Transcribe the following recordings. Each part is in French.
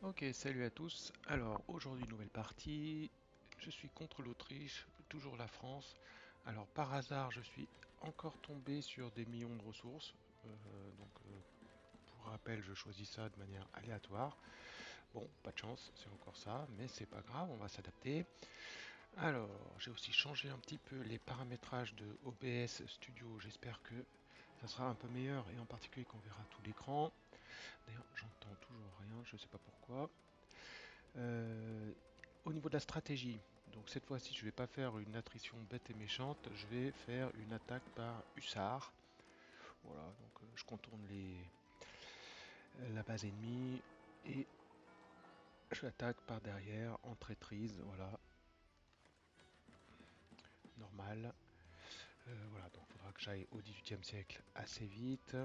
Ok, salut à tous. Alors, aujourd'hui, nouvelle partie. Je suis contre l'Autriche, toujours la France. Alors, par hasard, je suis encore tombé sur des millions de ressources. Pour rappel, je choisis ça de manière aléatoire. Bon, pas de chance, c'est encore ça, mais c'est pas grave, on va s'adapter. Alors, j'ai aussi changé un petit peu les paramétrages de OBS Studio. J'espère que ça sera un peu meilleur et en particulier qu'on verra tout l'écran. D'ailleurs, j'entends toujours rien, je sais pas pourquoi. Euh, Au niveau de la stratégie, donc cette fois-ci, je ne vais pas faire une attrition bête et méchante, je vais faire une attaque par hussard. Voilà, donc je contourne la base ennemie et je l'attaque par derrière en traîtrise. Voilà, normal. Voilà, donc il faudra que j'aille au XVIIIe siècle assez vite.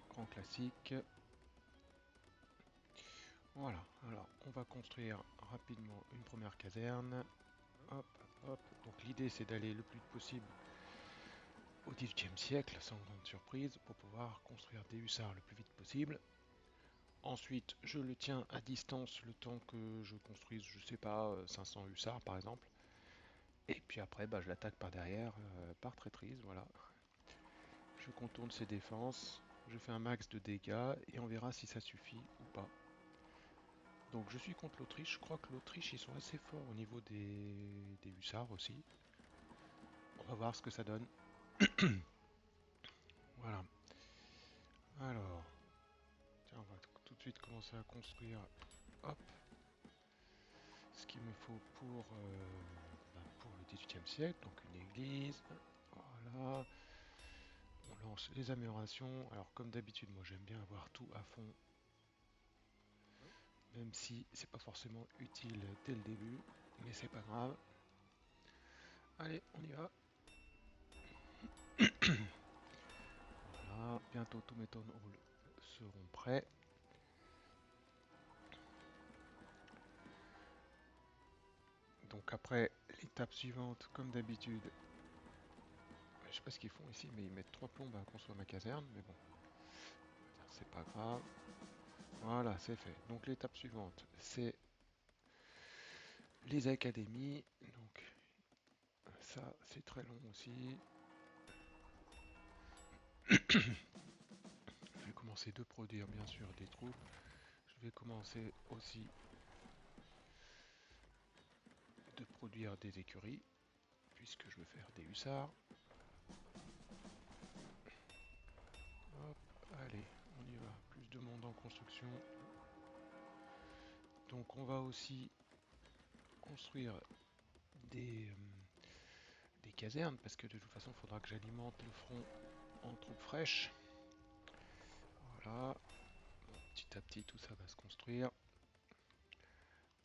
Grand classique. Voilà, alors on va construire rapidement une première caserne. Hop, hop. Donc l'idée c'est d'aller le plus vite possible au XVIIIe siècle, sans grande surprise, pour pouvoir construire des hussards le plus vite possible. Ensuite, je le tiens à distance le temps que je construise, je sais pas, 500 hussards par exemple. Et puis après, bah, je l'attaque par derrière, par traîtrise, voilà. Je contourne ses défenses, je fais un max de dégâts et on verra si ça suffit ou pas. Donc je suis contre l'Autriche, je crois que l'Autriche ils sont assez forts au niveau des hussards aussi. On va voir ce que ça donne. Voilà. Alors, tiens, on va tout de suite commencer à construire. Hop, ce qu'il me faut pour le XVIIIe siècle, donc une église. Voilà, on lance les améliorations. Alors comme d'habitude, moi j'aime bien avoir tout à fond, même si c'est pas forcément utile dès le début, mais c'est pas grave. Allez, on y va. Voilà, bientôt tous mes town halls seront prêts. Donc après, l'étape suivante, comme d'habitude, je sais pas ce qu'ils font ici, mais ils mettent 3 plombes à construire ma caserne, mais bon, c'est pas grave. Voilà, c'est fait. Donc l'étape suivante, c'est les académies. Donc ça, c'est très long aussi. Je vais commencer de produire bien sûr des troupes. Je vais commencer aussi de produire des écuries, puisque je veux faire des hussards. Hop, allez, on y va. Plus de monde en construction. Donc on va aussi construire des, des casernes, parce que de toute façon, il faudra que j'alimente le front en troupes fraîches. Voilà, petit à petit, tout ça va se construire.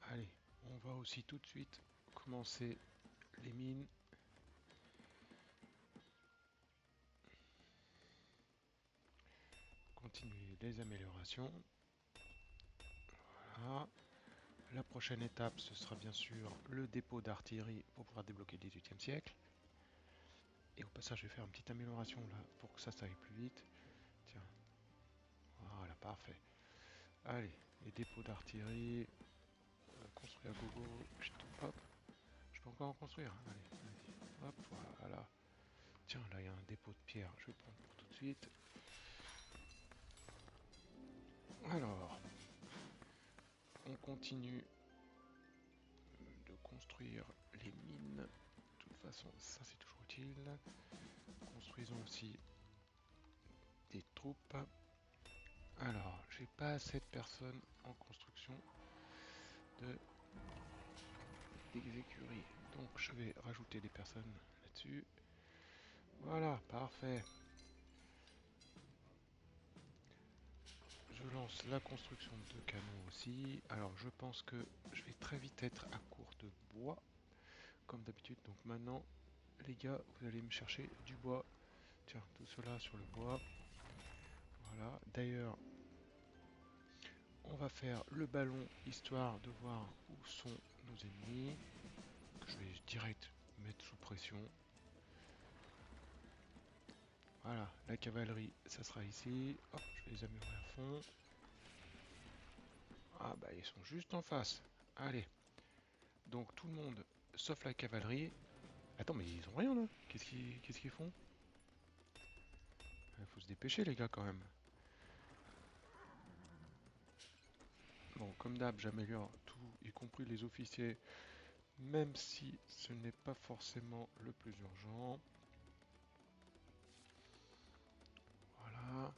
Allez, on va aussi tout de suite commencer les mines. Continuer les améliorations. Voilà. La prochaine étape, ce sera bien sûr le dépôt d'artillerie pour pouvoir débloquer le XVIIIe siècle. Et au passage, je vais faire une petite amélioration là pour que ça aille plus vite. Tiens, voilà, parfait. Allez, les dépôts d'artillerie, construire à gogo. Hop, je peux encore en construire. Allez, allez. Hop, voilà. Tiens, là, il y a un dépôt de pierre. Je vais prendre pour tout de suite. Alors, on continue de construire les mines. De toute façon, ça c'est toujours utile. Construisons aussi des troupes. Alors, j'ai pas assez de personnes en construction de des écuries. Donc je vais rajouter des personnes là-dessus. Voilà, parfait. Je lance la construction de canons aussi. Alors je pense que je vais très vite être à court de bois, comme d'habitude. Donc maintenant, les gars, vous allez me chercher du bois. Tiens, tout cela sur le bois. Voilà. D'ailleurs, on va faire le ballon histoire de voir où sont nos ennemis. Que je vais direct mettre sous pression. Voilà, la cavalerie, ça sera ici. Hop, je vais les améliorer à fond. Ah bah ils sont juste en face. Allez. Donc tout le monde, sauf la cavalerie. Attends, mais ils ont rien là. Qu'est-ce qu'ils font? Il faut se dépêcher les gars quand même. Bon, comme d'hab, j'améliore tout, y compris les officiers, même si ce n'est pas forcément le plus urgent. Voilà.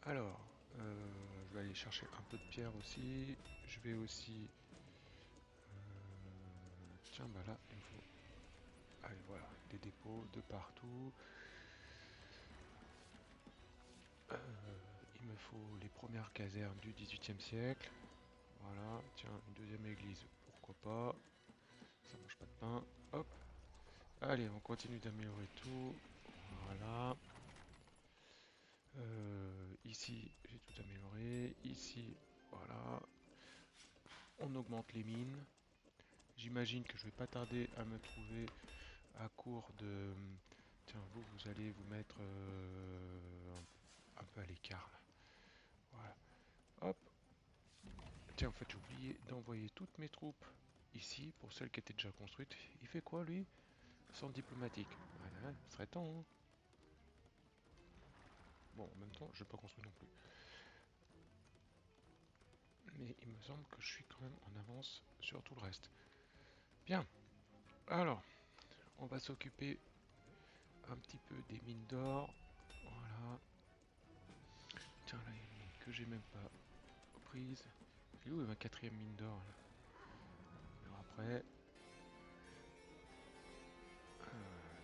Alors, je vais aller chercher un peu de pierre aussi. Je vais aussi... tiens, bah là, il me faut... Allez, voilà, des dépôts de partout. Euh, il me faut les premières casernes du XVIIIe siècle. Voilà, tiens, une deuxième église, pourquoi pas. Ça mange pas de pain. Hop. Allez, on continue d'améliorer tout. Voilà. Ici, j'ai tout amélioré. Ici, voilà. On augmente les mines. J'imagine que je vais pas tarder à me trouver à court de... Tiens, vous allez vous mettre un peu à l'écart là. Voilà. Hop. Tiens, en fait, j'ai oublié d'envoyer toutes mes troupes ici pour celles qui étaient déjà construites. Il fait quoi lui? Centre diplomatique. Voilà, ce serait temps, hein. Bon, en même temps, je n'ai pas construit non plus. Mais il me semble que je suis quand même en avance sur tout le reste. Bien. Alors, on va s'occuper un petit peu des mines d'or. Voilà. Tiens, là, il y a une mine que j'ai même pas prise. Et où est ma quatrième mine d'or là? Alors après,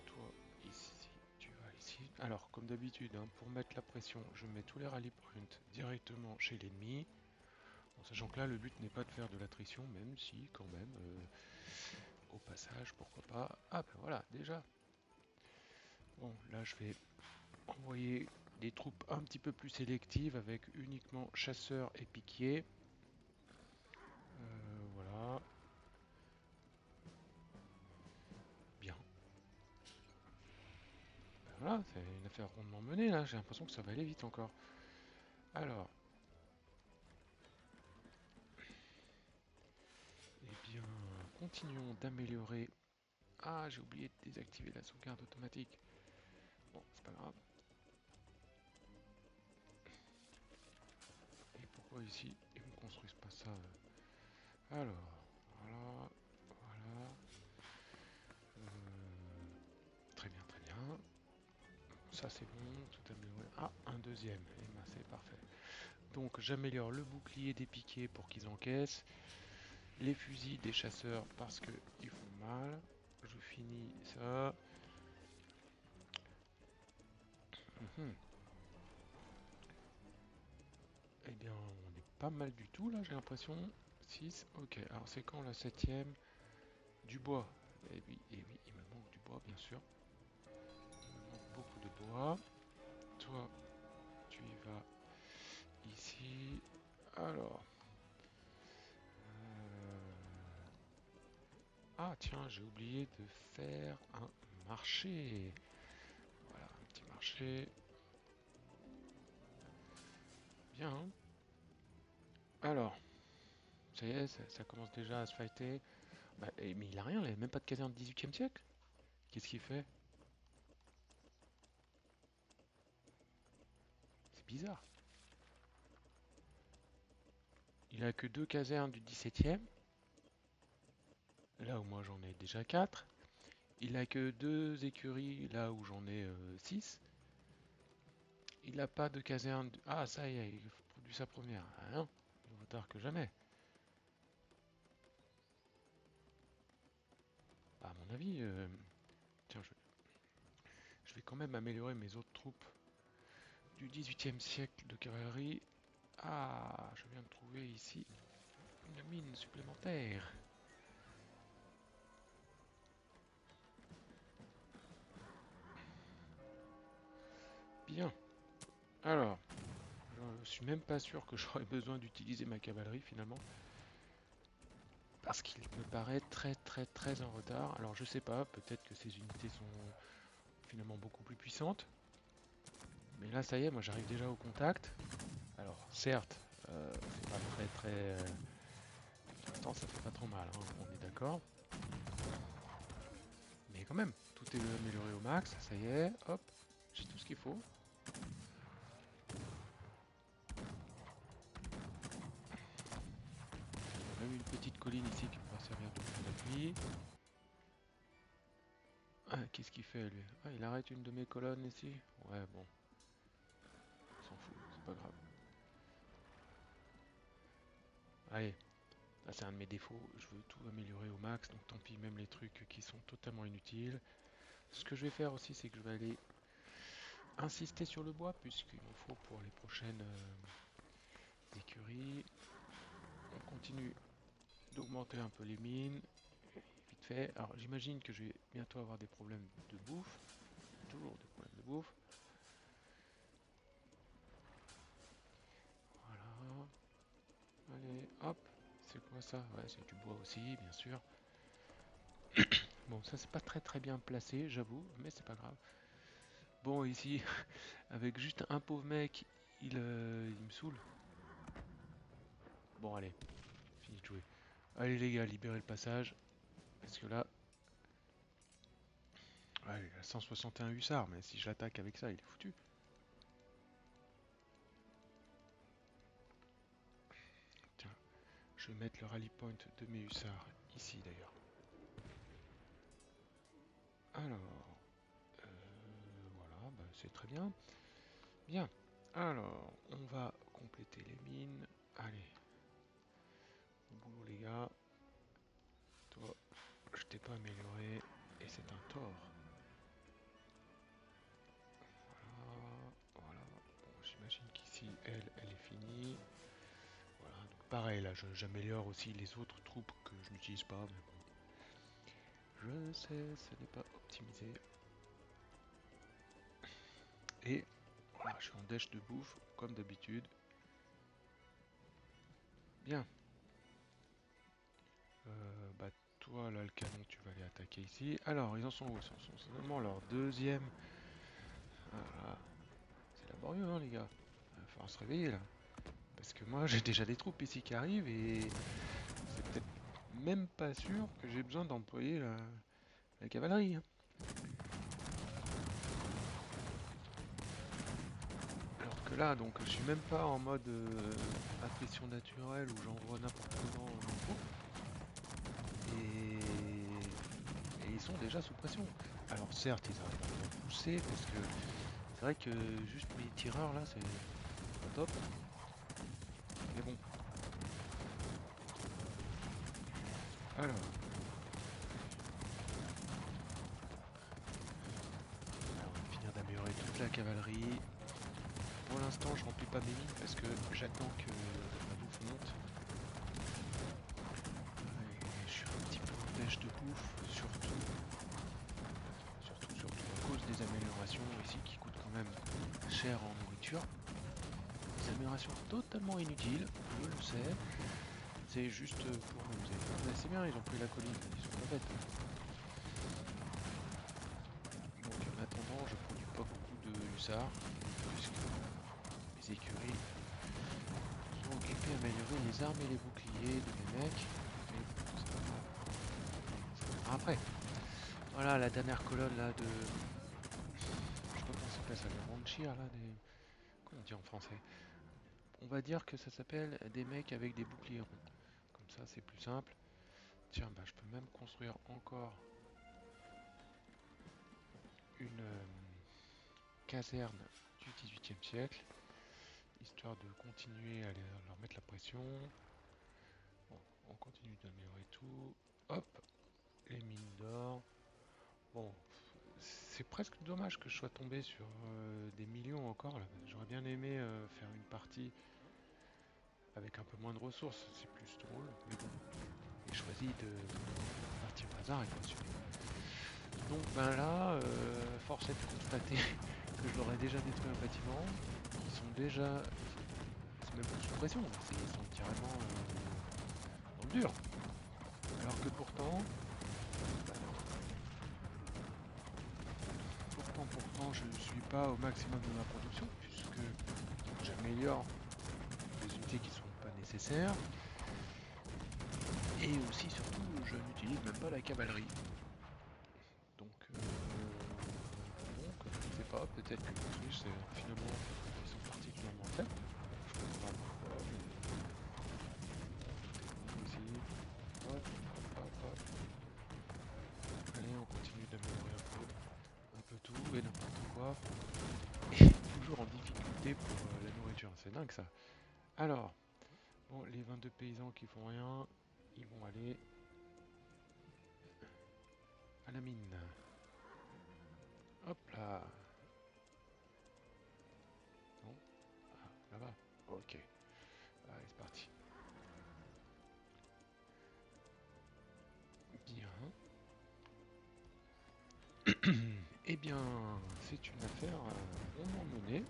toi, ici, tu vas ici. Alors, comme d'habitude, hein, pour mettre la pression, je mets tous les rally points directement chez l'ennemi. En sachant que là, le but n'est pas de faire de l'attrition, même si, quand même, au passage, pourquoi pas. Ah, ben voilà, déjà. Bon, là, je vais envoyer des troupes un petit peu plus sélectives avec uniquement chasseurs et piquiers. Voilà. Bien. Ben voilà, c'est une affaire rondement menée, là. J'ai l'impression que ça va aller vite encore. Alors. Eh bien, continuons d'améliorer. Ah, j'ai oublié de désactiver la sauvegarde automatique. Bon, c'est pas grave. Et pourquoi ici, ils me construisent pas ça? Alors, voilà, voilà. Très bien, très bien. Ça c'est bon, tout amélioré. Ah, un deuxième. Et ben c'est parfait. Donc j'améliore le bouclier des piquets pour qu'ils encaissent. Les fusils des chasseurs parce qu'ils font mal. Je finis ça. Mhm. Eh bien, on est pas mal du tout là, j'ai l'impression. 6, ok. Alors c'est quand la septième? Du bois. Eh oui, il me manque du bois, bien sûr. Il me manque beaucoup de bois. Toi, tu y vas ici. Alors. Ah tiens, j'ai oublié de faire un marché. Voilà, un petit marché. Bien, hein. Alors, ça y est, ça commence déjà à se fighter. Bah, mais il a rien, il a même pas de caserne du 18e siècle. Qu'est-ce qu'il fait? C'est bizarre. Il a que deux casernes du 17e. Là où moi j'en ai déjà 4. Il a que deux écuries là où j'en ai 6. Il n'a pas de caserne. Ah, ça y est, il produit sa première. Ah non, il vaut tard que jamais. Bah, à mon avis, tiens, je vais quand même améliorer mes autres troupes du 18e siècle de cavalerie. Ah, je viens de trouver ici une mine supplémentaire. Bien. Alors, je suis même pas sûr que j'aurais besoin d'utiliser ma cavalerie finalement. Parce qu'il me paraît très très très en retard. Alors je sais pas, peut-être que ces unités sont finalement beaucoup plus puissantes. Mais là ça y est, moi j'arrive déjà au contact. Alors certes, pas très très... Pour l'instant ça fait pas trop mal, hein, on est d'accord. Mais quand même, tout est amélioré au max, ça y est, hop, j'ai tout ce qu'il faut. On a même une petite colline ici qui pourra servir de point d'appui. Ah, qu'est-ce qu'il fait lui? Ah, il arrête une de mes colonnes ici? Ouais, bon, on s'en fout, c'est pas grave. Allez, là c'est un de mes défauts, je veux tout améliorer au max, donc tant pis, même les trucs qui sont totalement inutiles. Ce que je vais faire aussi, c'est que je vais aller insister sur le bois, puisqu'il m'en faut pour les prochaines écuries. On continue d'augmenter un peu les mines, vite fait. Alors j'imagine que je vais bientôt avoir des problèmes de bouffe, toujours des problèmes de bouffe. Voilà, allez, hop, c'est quoi ça? Ouais, c'est du bois aussi, bien sûr. Bon, ça c'est pas très très bien placé, j'avoue, mais c'est pas grave. Bon, ici, avec juste un pauvre mec, il me saoule. Bon, allez, fini de jouer. Allez les gars, libérez le passage, parce que là, ouais, il a 161 hussards, mais si je l'attaque avec ça, il est foutu. Tiens, je vais mettre le rally point de mes hussards ici d'ailleurs. Alors, voilà, bah, c'est très bien. Bien, alors, on va compléter les mines. Allez, au boulot les gars. Toi, je t'ai pas amélioré, et c'est un tort. Voilà, voilà. Bon, j'imagine qu'ici, elle est finie. Voilà, donc pareil, là, j'améliore aussi les autres troupes que je n'utilise pas, mais bon. Je sais, ce n'est pas optimisé. Et voilà, je suis en dèche de bouffe, comme d'habitude. Bien. Bah toi, là, le canon, tu vas aller attaquer ici. Alors, ils en sont où? Ils en sont seulement leur deuxième. Voilà. C'est laborieux, hein, les gars. Il va falloir se réveiller, là. Parce que moi, j'ai déjà des troupes ici qui arrivent et c'est peut-être même pas sûr que j'ai besoin d'employer la cavalerie, hein. Alors que là, donc, je suis même pas en mode attrition naturelle où j'envoie n'importe comment mes troupes. Et ils sont déjà sous pression. Alors certes, ils arrivent à me repousser parce que c'est vrai que juste mes tireurs là, c'est pas top. Mais bon. Alors, on va finir d'améliorer toute la cavalerie. Pour l'instant, je remplis pas mes mines parce que j'attends que la bouffe monte. Et je suis un petit peu en dèche de bouffe, surtout à cause des améliorations ici qui coûtent quand même cher en nourriture. Des améliorations totalement inutiles, je le sais. C'est juste pour m'amuser. Mais c'est bien, ils ont pris la colline, ils sont pas bêtes. Donc en attendant, je produis pas beaucoup de hussards, puisque mes écuries sont occupées à améliorer les armes et les boucliers de mes mecs. Mais ça viendra après. Voilà la dernière colonne là de... Je sais pas comment ça s'appelle ça, le ranchir là, des... Comment on dit en français? On va dire que ça s'appelle des mecs avec des boucliers ronds. Comme ça c'est plus simple. Tiens, bah je peux même construire encore une caserne du XVIIIe siècle, histoire de continuer à leur mettre la pression. Bon, on continue d'améliorer tout. Hop, les mines d'or. Bon, c'est presque dommage que je sois tombé sur des millions encore là. J'aurais bien aimé faire une partie avec un peu moins de ressources, c'est plus drôle, mais bon, j'ai choisi de partir au hasard et pas suivre. Donc ben là, force est de constater que je leur ai déjà détruit un bâtiment. Ils sont déjà... C'est même plus sous pression, ils sont carrément dans le dur. Alors que pourtant, je ne suis pas au maximum de ma production, puisque j'améliore des unités qui ne sont pas nécessaires. nécessaire. Et aussi, surtout, je n'utilise même pas la cavalerie. Donc, je ne sais pas, peut-être que l'Autriche, finalement, ils sont particulièrement faibles. Je comprends pas pourquoi, mais aussi. Hop, hop, hop. Allez, on continue d'améliorer un peu tout et n'importe quoi. Et toujours en difficulté pour la nourriture, c'est dingue ça. Alors, bon, les 22 paysans qui font rien, ils vont aller à la mine. Hop là. Non. Ah, là-bas. Ok. Allez, c'est parti. Bien. Eh bien, c'est une affaire rondement menée.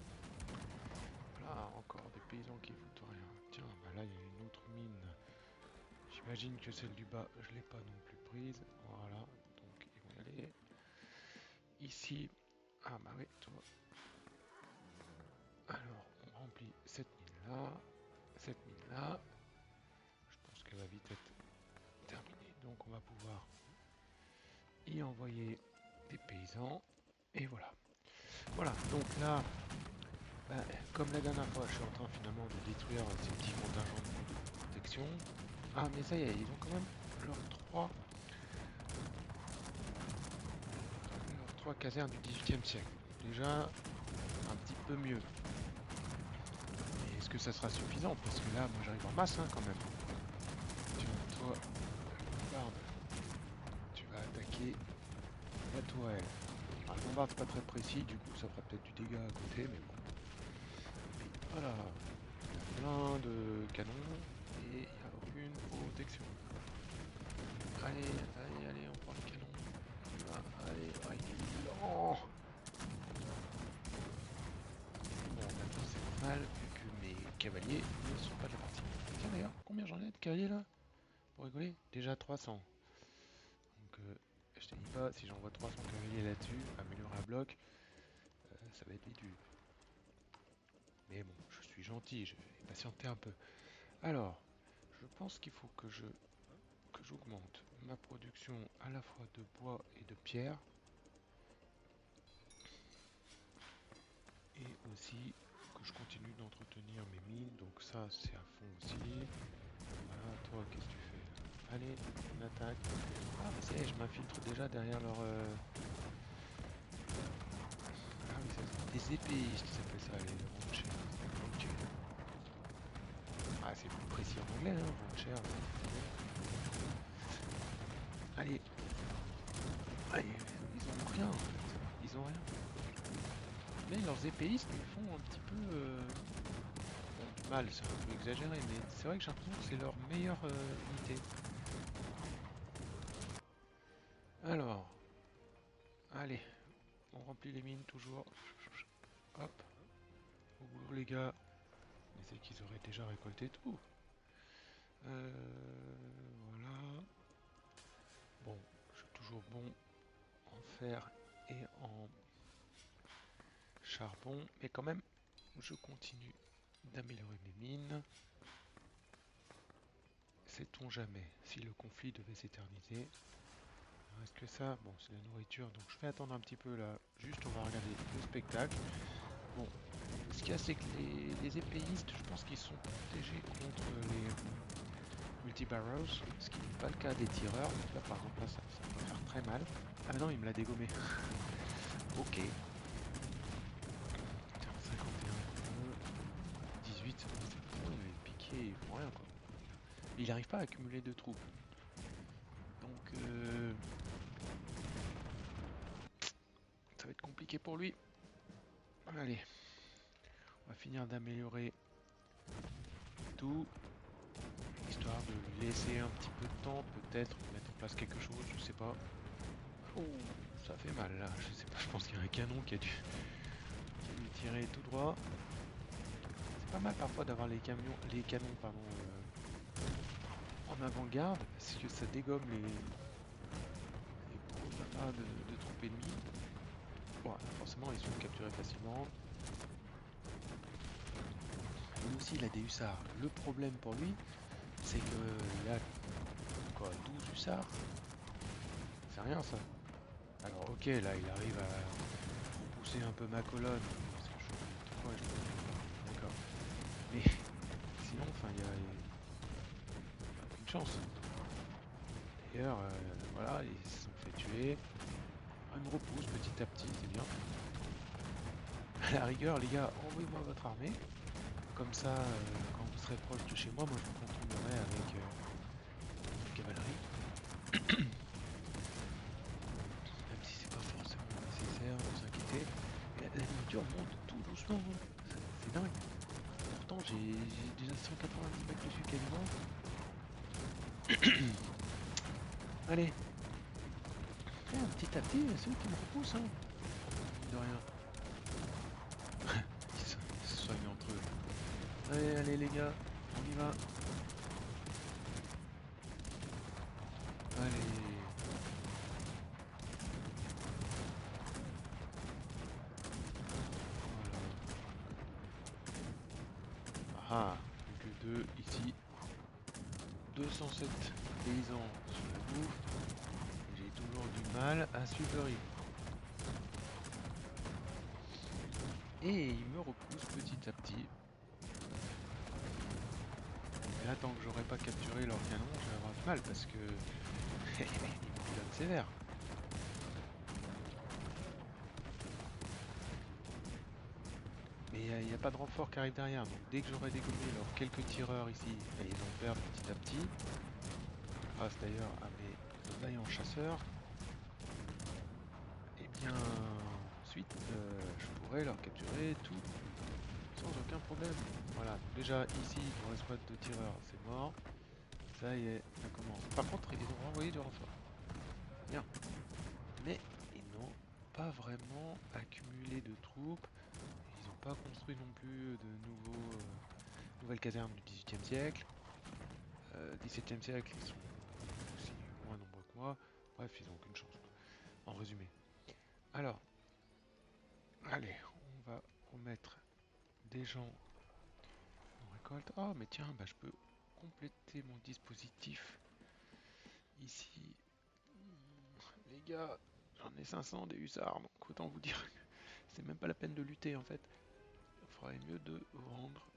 Là, encore des paysans qui foutent rien. Tiens, bah là, il y a une autre mine. J'imagine que celle du bas, je l'ai pas non plus prise. Voilà, donc ils vont y aller. Ici, ah bah oui, toi. Alors, on remplit cette mine là, cette mine là. Je pense qu'elle va vite être terminée. Donc on va pouvoir y envoyer des paysans. Et voilà. Voilà, donc là, bah, comme la dernière fois, je suis en train finalement de détruire ces petits contingents de protection. Ah mais ça y est, ils ont quand même leurs trois casernes du XVIIIe siècle. Déjà, un petit peu mieux. Mais est-ce que ça sera suffisant? Parce que là, moi j'arrive en masse hein, quand même. Tiens, toi, bombarde. Tu vas attaquer la tourelle. Alors, le bombarde pas très précis, du coup ça fera peut-être du dégât à côté, mais bon. Et puis, voilà. Il y a plein de canons et il n'y a aucune protection. Allez, allez, allez, on prend le canon. Allez, allez. Oh bon, maintenant c'est normal vu que mes cavaliers ne sont pas de la partie. Tiens d'ailleurs, combien j'en ai de cavaliers là? Pour rigoler? Déjà 300. Donc je te dis pas, si j'envoie 300 cavaliers là-dessus, améliorer à bloc, ça va être vite vu. Mais bon, je suis gentil, je vais patienter un peu. Alors, je pense qu'il faut que j'augmente ma production à la fois de bois et de pierre. Et aussi que je continue d'entretenir mes mines, donc ça c'est à fond aussi. Voilà, toi qu'est-ce que tu fais? Allez, on attaque. Ah bah ça y est, je m'infiltre déjà derrière leur... Ah oui, des épéistes, ça s'appelle ça, les ranchers. Ok. Ah c'est plus précis en anglais, hein, rancher. Allez, allez, ils ont rien en fait, ils ont rien. Mais leurs épéistes me font un petit peu... Bon, du mal, c'est un peu exagéré, mais c'est vrai que j'ai l'impression que c'est leur meilleure unité. Alors, allez, on remplit les mines toujours. Hop, au boulot les gars. Mais c'est qu'ils auraient déjà récolté tout. Voilà. Bon, je suis toujours bon en fer et en charbon. Mais quand même, je continue d'améliorer mes mines. Sait-on jamais si le conflit devait s'éterniser? Il ne reste que ça. Bon, c'est la nourriture, donc je vais attendre un petit peu là. Juste, on va regarder le spectacle. Bon, ce qu'il y a, c'est que les épéistes, je pense qu'ils sont protégés contre les multi-barrows, ce qui n'est pas le cas des tireurs. Là, par exemple, là, ça va faire très mal. Ah non, il me l'a dégommé. Ok. Tiens, 51, 18, c'est bon, les piqués, ils font rien, quoi. Il n'arrive pas à accumuler de troupes. Donc, ça va être compliqué pour lui. Allez, on va finir d'améliorer tout, histoire de lui laisser un petit peu de temps, peut-être mettre en place quelque chose, je sais pas. Oh, ça fait mal là, je sais pas, je pense qu'il y a un canon qui a dû tirer tout droit. C'est pas mal parfois d'avoir les canons pardon, en avant-garde, parce que ça dégomme les gros amas de troupes ennemies. Bon, forcément ils sont capturés facilement. lui aussi il a des hussards. Le problème pour lui, c'est que il a quoi, 12 hussards? C'est rien ça. Alors ok, là il arrive à pousser un peu ma colonne. Parce que pourquoi je... D'accord. Mais sinon, enfin, il y a aucune chance. D'ailleurs, voilà, ils se sont fait tuer. Ah, ils me repousse petit à petit, c'est bien. À la rigueur, les gars, envoyez-moi votre armée. Comme ça, quand vous serez proche de chez moi, moi je vous contournerai avec la cavalerie. Même si c'est pas forcément nécessaire, ne vous inquiétez. La nourriture monte tout doucement, hein. C'est dingue. Pourtant, j'ai déjà 190 mètres dessus quasiment. Allez, petit à petit, c'est eux qui me repoussent, hein. Mine de rien. Ils se soignent entre eux. Allez, allez les gars, on y va. Allez. Voilà. Ah, plus que deux ici. 207 paysans sur la bouffe. J'ai toujours du mal à suivre le rythme. Et ils me repoussent petit à petit. Et là, tant que j'aurai pas capturé leur canon, je vais avoir du mal parce que ils me pilonnent sévère. Mais il n'y a pas de renfort qui arrive derrière, donc dès que j'aurai dégommé leurs quelques tireurs ici, et ils vont perdre petit à petit, grâce d'ailleurs à mes vaillants chasseurs, et bien ensuite je pourrai leur capturer tout sans aucun problème. Voilà, donc déjà ici pour la squad de tireurs c'est mort, ça y est, ça commence. Par contre ils ont renvoyé du renfort, bien, mais ils n'ont pas vraiment accumulé de troupes. Ils n'ont pas construit non plus de nouvelles casernes du XVIIIe siècle. 17e siècle, ils sont aussi moins nombreux que moi. Bref, ils n'ont aucune chance. En résumé. Alors, allez, on va remettre des gens en récolte. Oh, mais tiens, bah, je peux compléter mon dispositif ici. Les gars, j'en ai 500 des hussards, donc autant vous dire que c'est même pas la peine de lutter en fait. Il faudrait mieux de vendre.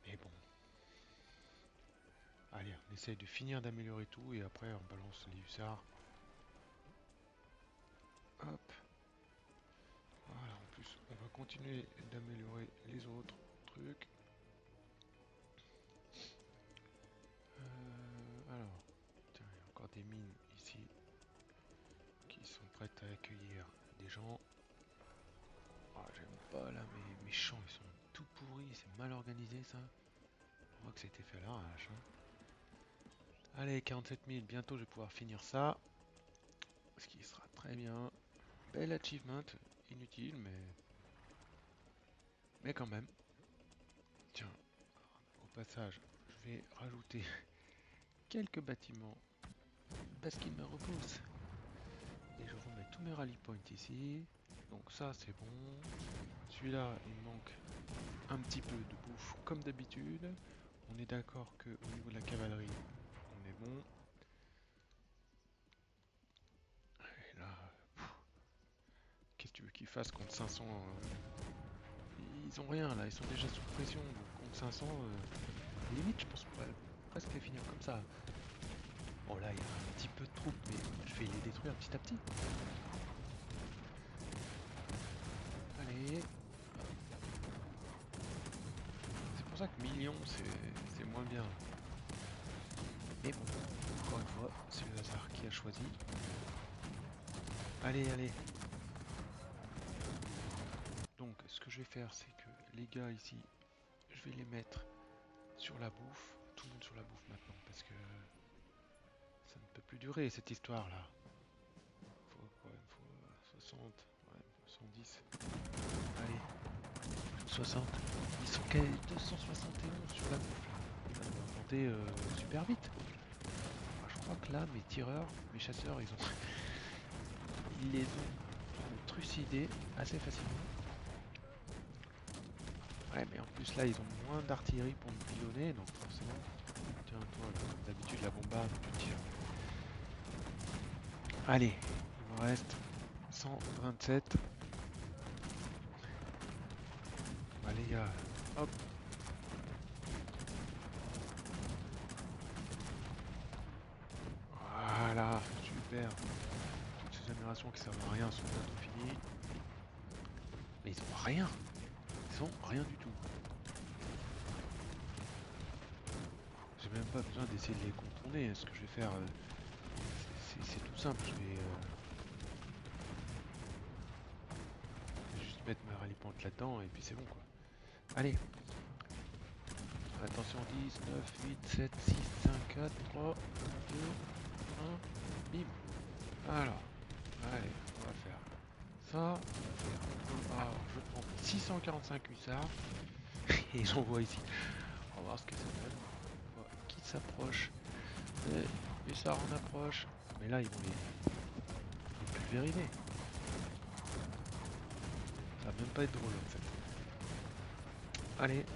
Mais bon. Allez, on essaye de finir d'améliorer tout et après on balance les hussards. Hop. Voilà, en plus on va continuer d'améliorer les autres trucs. Alors, tiens, il y a encore des mines ici qui sont prêtes à accueillir des gens. Ah, j'aime pas là, mes champs ils sont tout pourris, c'est mal organisé ça. On voit que ça a été fait à l'arrache, hein. Allez, 47 000, bientôt je vais pouvoir finir ça. Ce qui sera très bien. Bel achievement, inutile, mais quand même. Tiens, au passage, je vais rajouter quelques bâtiments parce qu'ils me repoussent. Et je remets tous mes rally points ici. Donc ça c'est bon. Celui-là il me manque un petit peu de bouffe comme d'habitude. On est d'accord que au niveau de la cavalerie, on est bon. Et là, qu'est-ce que tu veux qu'ils fassent contre 500 ils ont rien là, ils sont déjà sous pression. Donc contre 500, limite je pense qu'on va presque les finir comme ça. Bon là il y a un petit peu de troupes, mais je vais les détruire petit à petit. Allez. C'est pour ça que million c'est moins bien. Mais bon, encore une fois, c'est le hasard qui a choisi. Allez, allez. Donc, ce que je vais faire, c'est que les gars ici, je vais les mettre sur la bouffe. Tout le monde sur la bouffe maintenant, parce que ça ne peut plus durer cette histoire-là. Faut quoi? Il faut 60, ouais, 70. Allez, 60. Ils sont qu'à 271 sur la bouffe. Là. Ils vont monter super vite. Alors, je crois que là, mes tireurs, mes chasseurs, ils les ont trucidés assez facilement. Ouais, mais en plus là, ils ont moins d'artillerie pour me pilonner, donc forcément. Tiens, toi, là, comme d'habitude, la bombarde, tu tires. Allez, il me reste 127. Bah, les gars, hop. Voilà, super. Toutes ces améliorations qui servent à rien sont bientôt finies. Mais ils ont rien. Ils ont rien du tout. J'ai même pas besoin d'essayer de les contourner. Ce que je vais faire, c'est tout simple. Je vais juste mettre ma rallye point là-dedans et puis c'est bon quoi. Allez, attention 10, 9, 8, 7, 6, 5, 4, 3, 2, 1, bim. Alors, allez, on va faire ça. Alors, je prends 645 hussards et j'envoie ici. On va voir ce que ça donne. On voit qui s'approche. Hussards en approche. Mais là, ils vont les pulvériser. Ça va même pas être drôle en fait. Allez.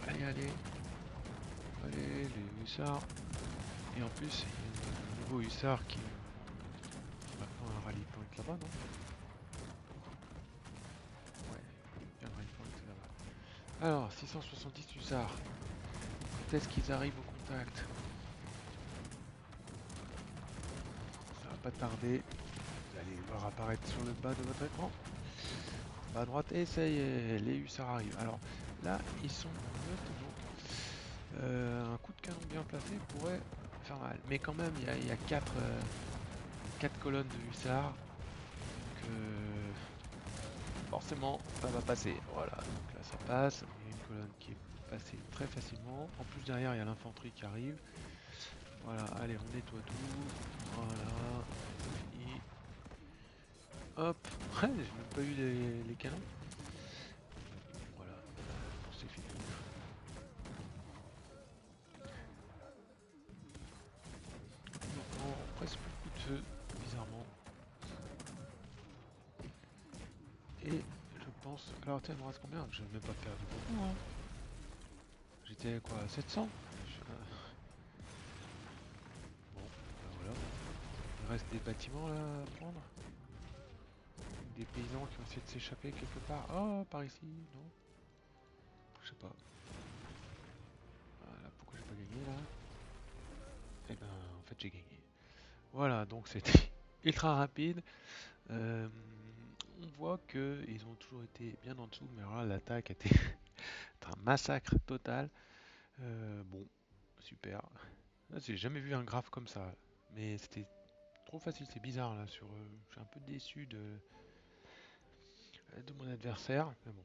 Allez, allez. Allez, les hussards. Et en plus, il y a un nouveau hussard qui maintenant un rally point là-bas, non? Ouais, il y a un rally point là-bas. Alors, 670 hussards. Quand est-ce qu'ils arrivent au contact? Ça va pas tarder. Vous allez les voir apparaître sur le bas de votre écran. Bas à droite, et ça y est, les hussards arrivent. Alors là, ils sont en meute, donc un coup de canon bien placé pourrait faire mal. Mais quand même, il y a 4 colonnes de hussards. Donc forcément, ça va passer. Voilà, donc là ça passe. Il y a une colonne qui est passée très facilement. En plus, derrière, il y a l'infanterie qui arrive. Voilà, allez, on nettoie tout. Voilà, fini. Hop, ouais, j'ai même pas eu les canons. Voilà, c'est fini. Donc, presque plus de coups de feu, bizarrement. Et je pense. Alors, tiens, il me reste combien? Je n'ai même pas perdu beaucoup, hein. J'étais quoi, à 700? Bon, ben voilà. Il reste des bâtiments là à prendre. Des paysans qui ont essayé de s'échapper quelque part. Oh, par ici, non? Je sais pas. Voilà, pourquoi j'ai pas gagné là? Eh ben, en fait, j'ai gagné. Voilà, donc c'était ultra rapide. Euh, on voit que ils ont toujours été bien en dessous, mais alors là, l'attaque était un massacre total. Bon, super. Là, j'ai jamais vu un graphe comme ça, mais c'était trop facile, c'est bizarre là. Je suis un peu déçu de mon adversaire, mais bon.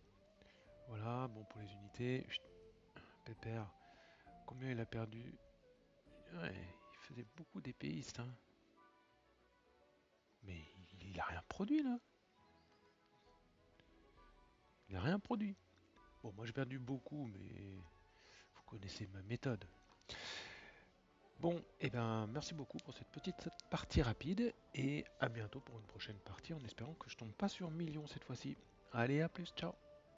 Voilà, bon pour les unités. Chut, Pépère, combien il a perdu? Ouais, il faisait beaucoup d'épéistes, hein. Mais il a rien produit là. Il a rien produit. Bon, moi j'ai perdu beaucoup, mais vous connaissez ma méthode. Bon, et ben merci beaucoup pour cette petite partie rapide et à bientôt pour une prochaine partie en espérant que je tombe pas sur millions cette fois-ci. Allez, à plus, ciao.